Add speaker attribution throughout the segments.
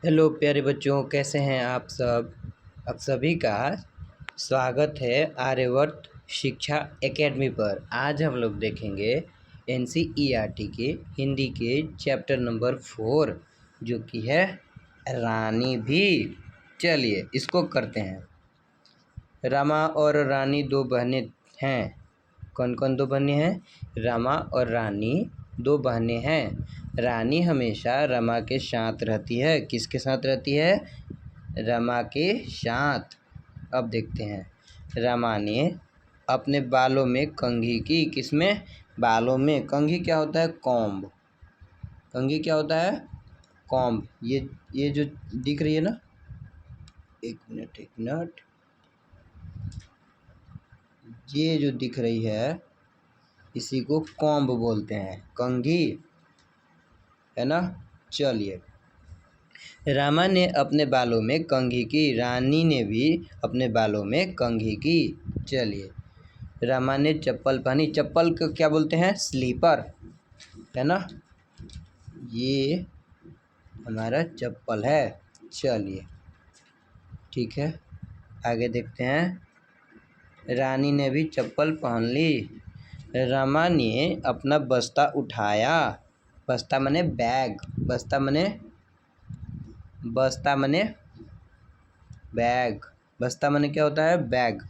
Speaker 1: Hello प्यारे बच्चों, कैसे हैं आप सब। आप सभी का स्वागत है आर्यवर्त शिक्षा एकेडमी पर। आज हम लोग देखेंगे NCERT के हिंदी के चैप्टर नंबर 4 जो कि है रानी भी। चलिए इसको करते हैं। रमा और रानी दो बहनें हैं। कौन कौन दो बहनें हैं? रमा और रानी दो बहनें हैं। रानी हमेशा रमा के साथ रहती है। किसके साथ रहती है? रमा के साथ। अब देखते हैं। रमा ने अपने बालों में कंघी की। किसमें? बालों में। कंघी क्या होता है? कॉम्ब। कंघी क्या होता है? कॉम्ब। ये जो दिख रही है ना, एक मिनट, ये जो दिख रही है इसी को कॉम्ब बोलते हैं, कंघी, है ना। चलिए, रामा ने अपने बालों में कंघी की, रानी ने भी अपने बालों में कंघी की। चलिए, रामा ने चप्पल पहनी। चप्पल को क्या बोलते हैं? स्लीपर, है ना। ये हमारा चप्पल है। चलिए ठीक है, आगे देखते हैं। रानी ने भी चप्पल पहन ली। रमा ने अपना बस्ता उठाया। बस्ता मने बैग। बस्ता मने बैग। बस्ता मने क्या होता है? बैग।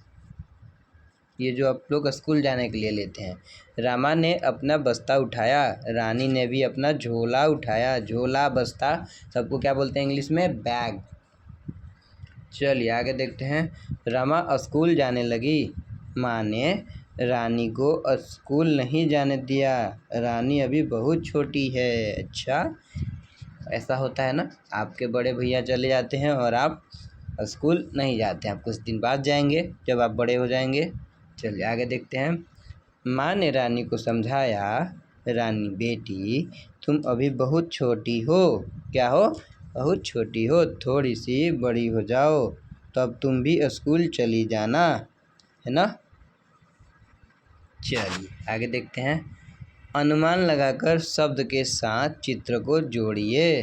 Speaker 1: ये जो आप लोग स्कूल जाने के लिए लेते हैं। रमा ने अपना बस्ता उठाया। रानी ने भी अपना झोला उठाया। झोला, बस्ता, सबको क्या बोलते हैं इंग्लिश में? बैग। चलिए आगे देखते हैं। रमा स्कूल जाने लगी। माँ ने रानी को स्कूल नहीं जाने दिया। रानी अभी बहुत छोटी है। अच्छा, ऐसा होता है ना, आपके बड़े भैया चले जाते हैं और आप स्कूल नहीं जाते हैं। आप कुछ दिन बाद जाएंगे जब आप बड़े हो जाएंगे। चलिए आगे देखते हैं। माँ ने रानी को समझाया। रानी बेटी, तुम अभी बहुत छोटी हो। क्या हो? बहुत छोटी हो। थोड़ी सी बड़ी हो जाओ तब तुम भी स्कूल चली जाना, है ना। चलिए आगे देखते हैं। अनुमान लगाकर शब्द के साथ चित्र को जोड़िए।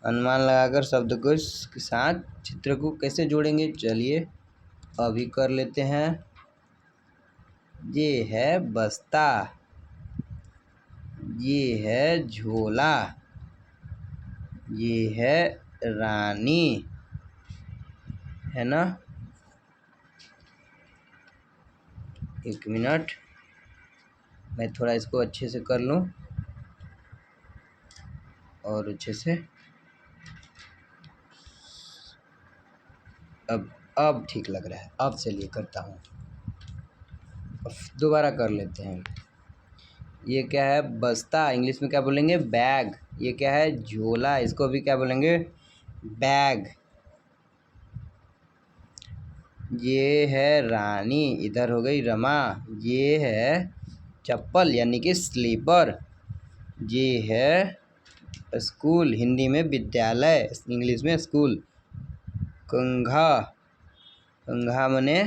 Speaker 1: अनुमान लगाकर शब्द के साथ चित्र को कैसे जोड़ेंगे? चलिए अभी कर लेते हैं। ये है बस्ता, ये है झोला, ये है रानी, है ना। एक मिनट, मैं थोड़ा इसको अच्छे से कर लूँ और अच्छे से। अब ठीक लग रहा है। अब चलिए करता हूँ, दोबारा कर लेते हैं। ये क्या है? बस्ता। इंग्लिश में क्या बोलेंगे? बैग। ये क्या है? झोला। इसको भी क्या बोलेंगे? बैग। ये है रानी, इधर हो गई रमा। ये है चप्पल यानी कि स्लीपर। ये है स्कूल, हिंदी में विद्यालय, इंग्लिश में स्कूल। कंघा। कंघा मने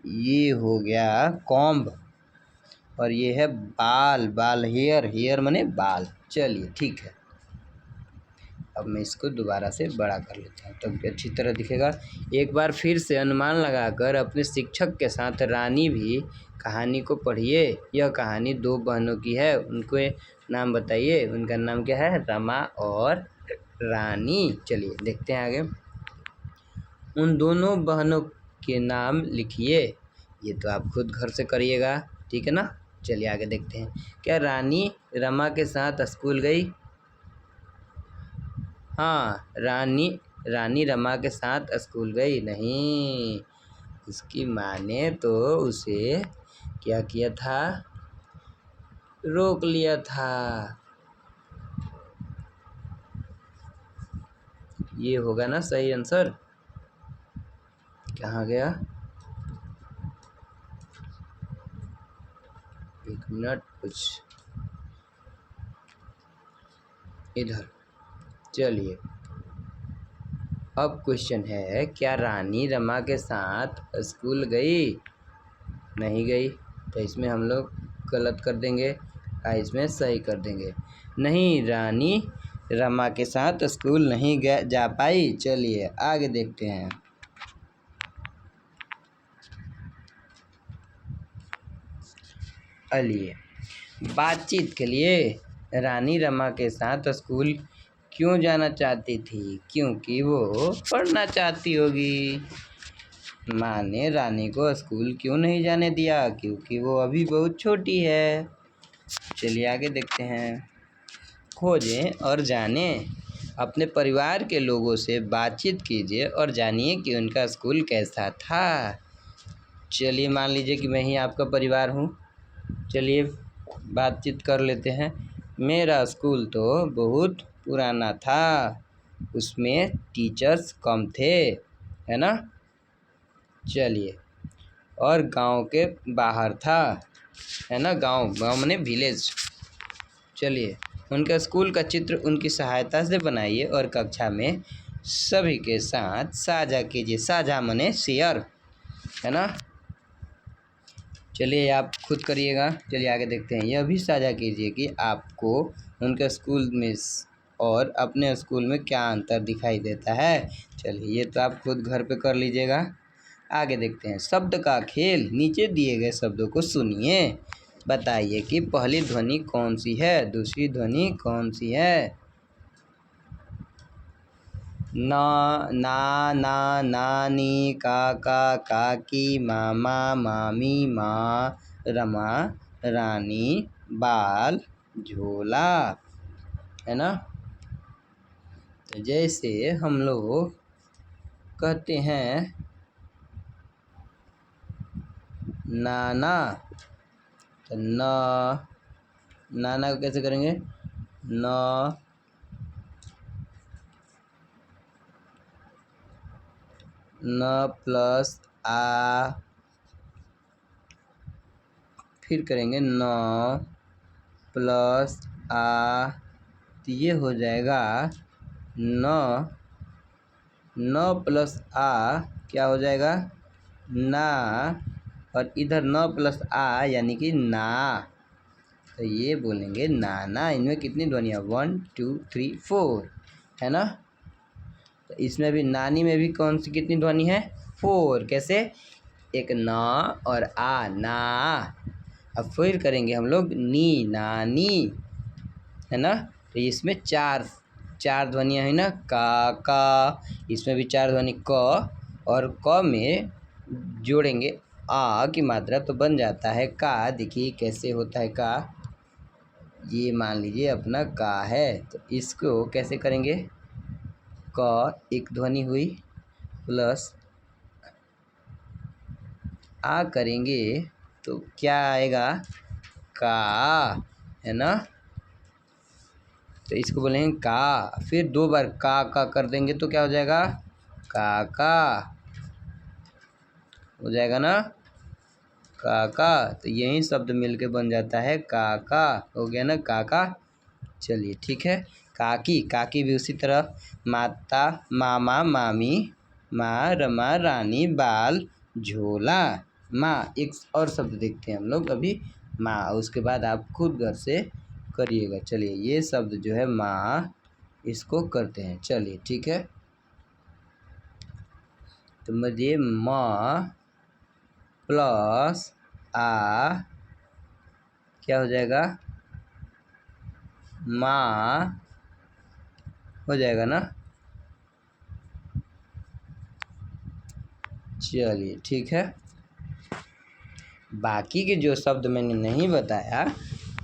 Speaker 1: ये हो गया कॉम्ब। और ये है बाल। बाल, हेयर। हेयर मने बाल। चलिए ठीक है, अब मैं इसको दोबारा से बड़ा कर लेता हूँ तब अच्छी तरह दिखेगा। एक बार फिर से अनुमान लगाकर अपने शिक्षक के साथ रानी भी कहानी को पढ़िए। यह कहानी दो बहनों की है। उनको नाम बताइए। उनका नाम क्या है? रमा और रानी। चलिए देखते हैं आगे। उन दोनों बहनों के नाम लिखिए। ये तो आप खुद घर से करिएगा, ठीक है ना। चलिए आगे देखते हैं। क्या रानी रमा के साथ स्कूल गई? हाँ, रानी रमा के साथ स्कूल गई नहीं। उसकी माँ ने तो उसे क्या किया था? रोक लिया था। ये होगा ना सही आंसर। कहाँ गया? एक मिनट, कुछ इधर। चलिए, अब क्वेश्चन है, क्या रानी रमा के साथ स्कूल गई? नहीं गई, तो इसमें हम लोग गलत कर देंगे, इसमें सही कर देंगे। नहीं, रानी रमा के साथ स्कूल नहीं जा पाई। चलिए आगे देखते हैं। चलिए, बातचीत के लिए रानी रमा के साथ स्कूल क्यों जाना चाहती थी? क्योंकि वो पढ़ना चाहती होगी। माँ ने रानी को स्कूल क्यों नहीं जाने दिया? क्योंकि वो अभी बहुत छोटी है। चलिए आगे देखते हैं। खोजें और जानें। अपने परिवार के लोगों से बातचीत कीजिए और जानिए कि उनका स्कूल कैसा था। चलिए मान लीजिए कि मैं ही आपका परिवार हूँ। चलिए बातचीत कर लेते हैं। मेरा स्कूल तो बहुत पुराना था, उसमें टीचर्स कम थे, है ना। चलिए, और गांव के बाहर था, है ना। गांव माने विलेज। चलिए, उनका स्कूल का चित्र उनकी सहायता से बनाइए और कक्षा में सभी के साथ साझा कीजिए। साझा माने शेयर, है ना। चलिए आप खुद करिएगा। चलिए आगे देखते हैं। यह भी साझा कीजिए कि आपको उनके स्कूल में और अपने स्कूल में क्या अंतर दिखाई देता है। चलिए ये तो आप खुद घर पे कर लीजिएगा। आगे देखते हैं। शब्द का खेल। नीचे दिए गए शब्दों को सुनिए, बताइए कि पहली ध्वनि कौन सी है, दूसरी ध्वनि कौन सी है। ना, नानी, काका, काकी, मामा, मामी, माँ, रमा, रानी, बाल, झोला, है ना। तो जैसे हम लोग कहते हैं नाना, तो नाना को कैसे करेंगे? न प्लस आ, फिर करेंगे न प्लस आ, तो ये हो जाएगा न प्लस आ क्या हो जाएगा? ना। और इधर न प्लस आ यानी कि ना, तो ये बोलेंगे नाना। इनमें कितनी ध्वनियाँ? 1 2 3 4, है ना। तो इसमें भी नानी में भी कौन सी कितनी ध्वनि है? 4। कैसे? एक ना और आ, ना। अब फिर करेंगे हम लोग नी, नानी, है ना। तो इसमें चार ध्वनियाँ है ना। का, इसमें भी 4 ध्वनि क, और क में जोड़ेंगे आ की मात्रा तो बन जाता है का। देखिए कैसे होता है का। ये मान लीजिए अपना का है, तो इसको कैसे करेंगे? क एक ध्वनि हुई प्लस आ करेंगे तो क्या आएगा? का, है ना। तो इसको बोलेंगे का। फिर 2 बार का कर देंगे तो क्या हो जाएगा? काका हो जाएगा ना, काका। तो यही शब्द मिलके बन जाता है काका। हो गया ना काका। चलिए ठीक है। काकी, काकी भी उसी तरह। माता, मामा, मामी, माँ, रमा, रानी, बाल, झोला, माँ। एक और शब्द देखते हैं हम लोग अभी, माँ। उसके बाद आप खुद घर से करिएगा। चलिए ये शब्द जो है माँ, इसको करते हैं। चलिए ठीक है। तो मुझे माँ प्लस आ क्या हो जाएगा? माँ हो जाएगा ना। चलिए ठीक है। बाकी के जो शब्द मैंने नहीं बताया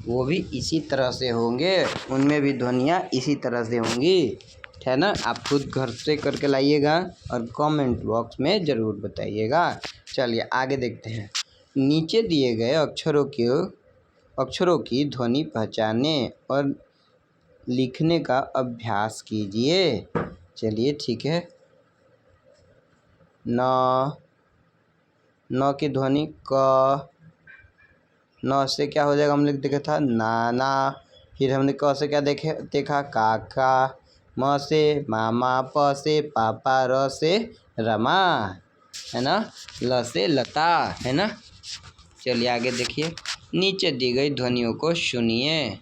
Speaker 1: वो भी इसी तरह से होंगे, उनमें भी ध्वनियाँ इसी तरह से होंगी, है ना। आप खुद घर से करके लाइएगा और कमेंट बॉक्स में ज़रूर बताइएगा। चलिए आगे देखते हैं। नीचे दिए गए अक्षरों की ध्वनि पहचाने और लिखने का अभ्यास कीजिए। चलिए ठीक है। न की ध्वनि क, न से क्या हो जाएगा? हमने देखा था नाना। फिर हमने क से क्या देखा? काका। म से मामा, प से पापा, र से रमा, है ना। ल से लता, है ना। चलिए आगे देखिए। नीचे दी गई ध्वनियों को सुनिए।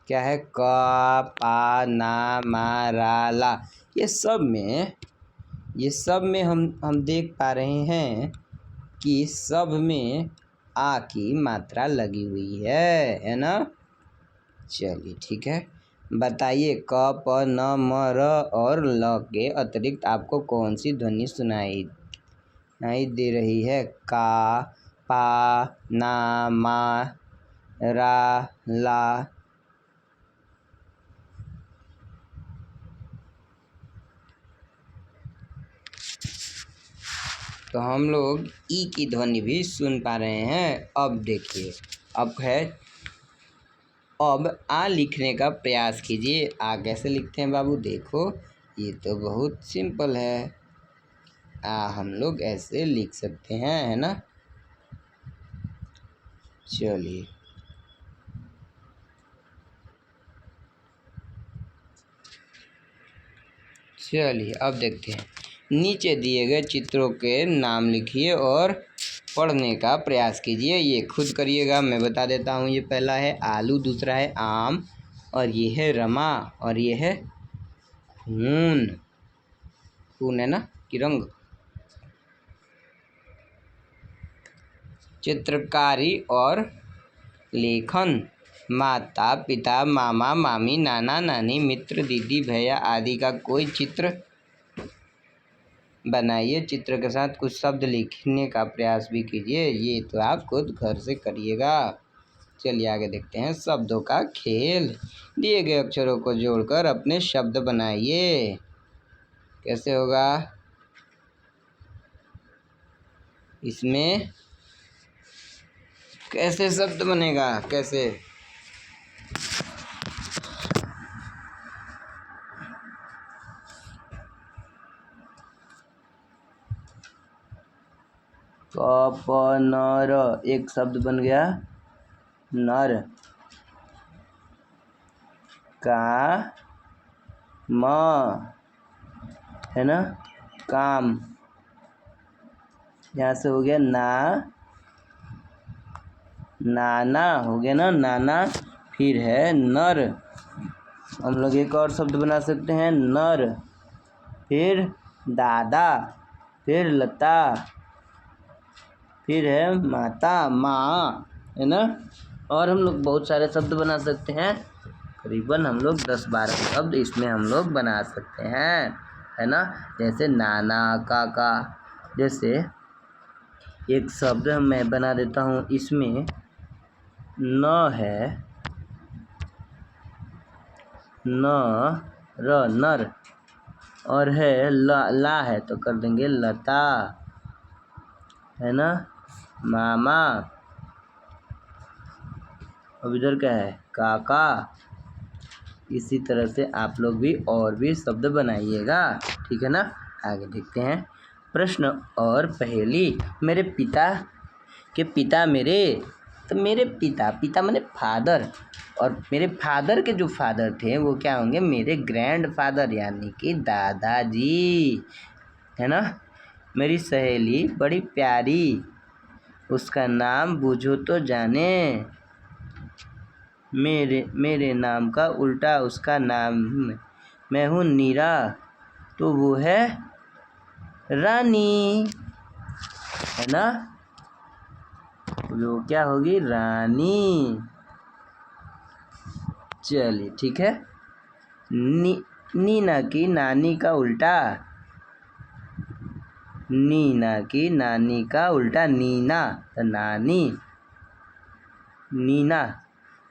Speaker 1: क्या है, क, पा, ना, मा, रा, ला। ये सब में हम देख पा रहे हैं कि सब में आ की मात्रा लगी हुई है ना। चलिए ठीक है, बताइए क, प, न, म, र और ल के अतिरिक्त आपको कौन सी ध्वनि सुनाई दे रही है। का, पा, ना, मा, रा, ला। तो हम लोग ई की ध्वनि भी सुन पा रहे हैं। अब देखिए, अब आ लिखने का प्रयास कीजिए। आ कैसे लिखते हैं बाबू, देखो ये तो बहुत सिंपल है। आ हम लोग ऐसे लिख सकते हैं, है ना। चलिए अब देखते हैं। नीचे दिए गए चित्रों के नाम लिखिए और पढ़ने का प्रयास कीजिए। ये खुद करिएगा, मैं बता देता हूँ। ये पहला है आलू, दूसरा है आम, और ये है रमा, और ये है खून। खून है ना, कि रंग। चित्रकारी और लेखन। माता पिता, मामा मामी, नाना नानी, मित्र, दीदी, भैया आदि का कोई चित्र बनाइए। चित्र के साथ कुछ शब्द लिखने का प्रयास भी कीजिए। ये तो आप खुद घर से करिएगा। चलिए आगे देखते हैं। शब्दों का खेल। दिए गए अक्षरों को जोड़कर अपने शब्द बनाइए। कैसे होगा, इसमें कैसे शब्द बनेगा, कैसे। क, प, न, र, एक शब्द बन गया नर। का, म, है ना, काम। यहाँ से हो गया ना, नाना हो गया ना, नाना। फिर है नर। हम लोग एक और शब्द बना सकते हैं, नर। फिर दादा, फिर लता, फिर है माता, माँ, है ना। और हम लोग बहुत सारे शब्द बना सकते हैं। करीबन हम लोग 10-12 शब्द इसमें हम लोग बना सकते हैं, है ना। जैसे नाना, काका। जैसे एक शब्द मैं बना देता हूँ, इसमें न है, न, र, नर, और है ला है तो कर देंगे लता, है ना, मामा। अब इधर क्या है, काका। इसी तरह से आप लोग भी और भी शब्द बनाइएगा, ठीक है ना। आगे देखते हैं। प्रश्न और पहेली। मेरे पिता के पिता मेरे, तो मेरे पिता माने फादर, और मेरे फादर के जो फादर थे वो क्या होंगे, मेरे ग्रैंड फादर यानी कि दादाजी, है ना। मेरी सहेली बड़ी प्यारी, उसका नाम बूझो तो जाने। मेरे नाम का उल्टा उसका नाम। मैं हूँ नीरा, तो वो है रानी, है ना। वो क्या होगी, रानी। चलिए ठीक है। नीना की नानी का उल्टा, नीना की नानी का उल्टा नीना, तो नानी। नीना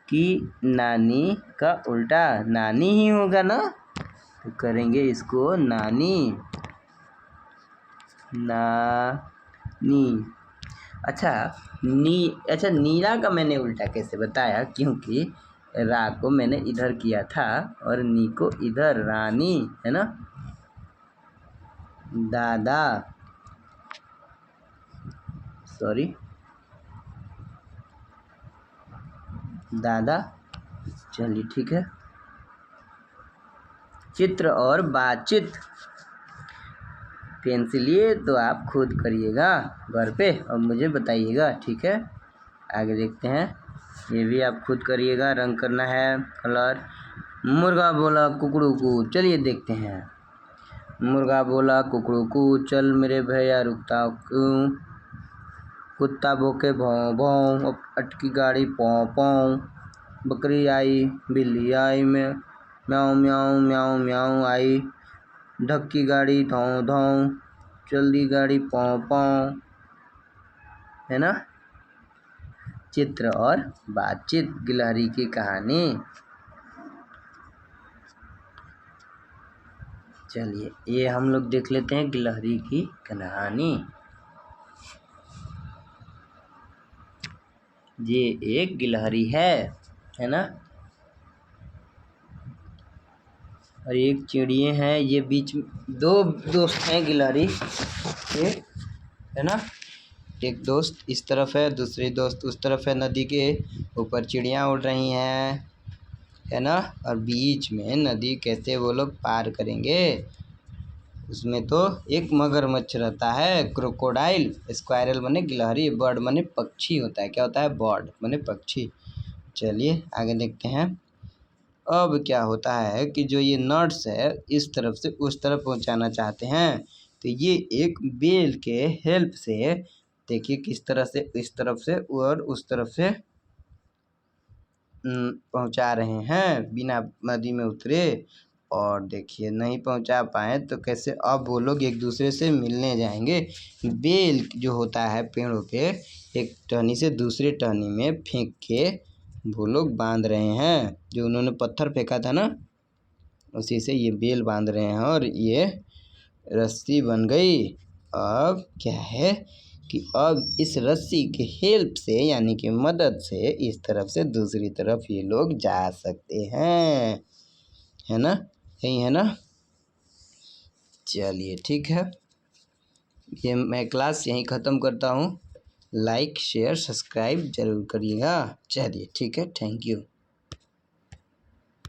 Speaker 1: की नानी का उल्टा नानी ही होगा ना, तो करेंगे इसको नानी, नानी। अच्छा नीरा का मैंने उल्टा कैसे बताया, क्योंकि रा को मैंने इधर किया था और नी को इधर, रानी, है ना। दादा, सॉरी, दादा। चलिए ठीक है। चित्र और बातचीत। पेंसिल लिए तो आप खुद करिएगा घर पे और मुझे बताइएगा, ठीक है। आगे देखते हैं। ये भी आप खुद करिएगा, रंग करना है कलर। मुर्गा बोला कुकड़ू कू, चलिए देखते हैं। मुर्गा बोला कुकड़ू कू, चल मेरे भैया रुकता क्यों। कुत्ता भौंके भौं भौं, अटकी गाड़ी पौं पौं। बकरी आई बिल्ली आई, में म्याऊं म्याऊं म्याऊं म्याऊं आई। ढक्की गाड़ी धौं धौं, चल गाड़ी पौं पौं। है ना। चित्र और बातचीत, गिलहरी की कहानी। चलिए ये हम लोग देख लेते हैं गिलहरी की कहानी। ये एक गिलहरी है ना। और एक चिड़िया है, ये बीच में दो दोस्त हैं गिलहरी के, है ना। एक दोस्त इस तरफ है, दूसरी दोस्त उस तरफ है। नदी के ऊपर चिड़िया उड़ रही हैं, है ना। और बीच में नदी कैसे वो लोग पार करेंगे। उसमें तो एक मगरमच्छ रहता है, क्रोकोडाइल। स्क्वायरल माने गिलहरी, बर्ड माने पक्षी होता है। क्या होता है, बर्ड माने पक्षी। चलिए आगे देखते हैं। अब क्या होता है कि जो ये नट्स है इस तरफ से उस तरफ पहुंचाना चाहते हैं, तो ये एक बेल के हेल्प से देखिए किस तरह से इस तरफ से और उस तरफ से पहुंचा रहे हैं बिना नदी में उतरे। और देखिए नहीं पहुंचा पाए तो कैसे अब वो लोग एक दूसरे से मिलने जाएंगे। बेल जो होता है पेड़ों पे, एक टहनी से दूसरे टहनी में फेंक के वो लोग बांध रहे हैं। जो उन्होंने पत्थर फेंका था ना, उसी से ये बेल बांध रहे हैं और ये रस्सी बन गई। अब क्या है कि अब इस रस्सी के हेल्प से यानी कि मदद से इस तरफ से दूसरी तरफ ये लोग जा सकते हैं, है ना। यही है ना। चलिए ठीक है, ये मैं क्लास यहीं ख़त्म करता हूँ। लाइक शेयर सब्सक्राइब जरूर करिएगा। चलिए ठीक है, थैंक यू।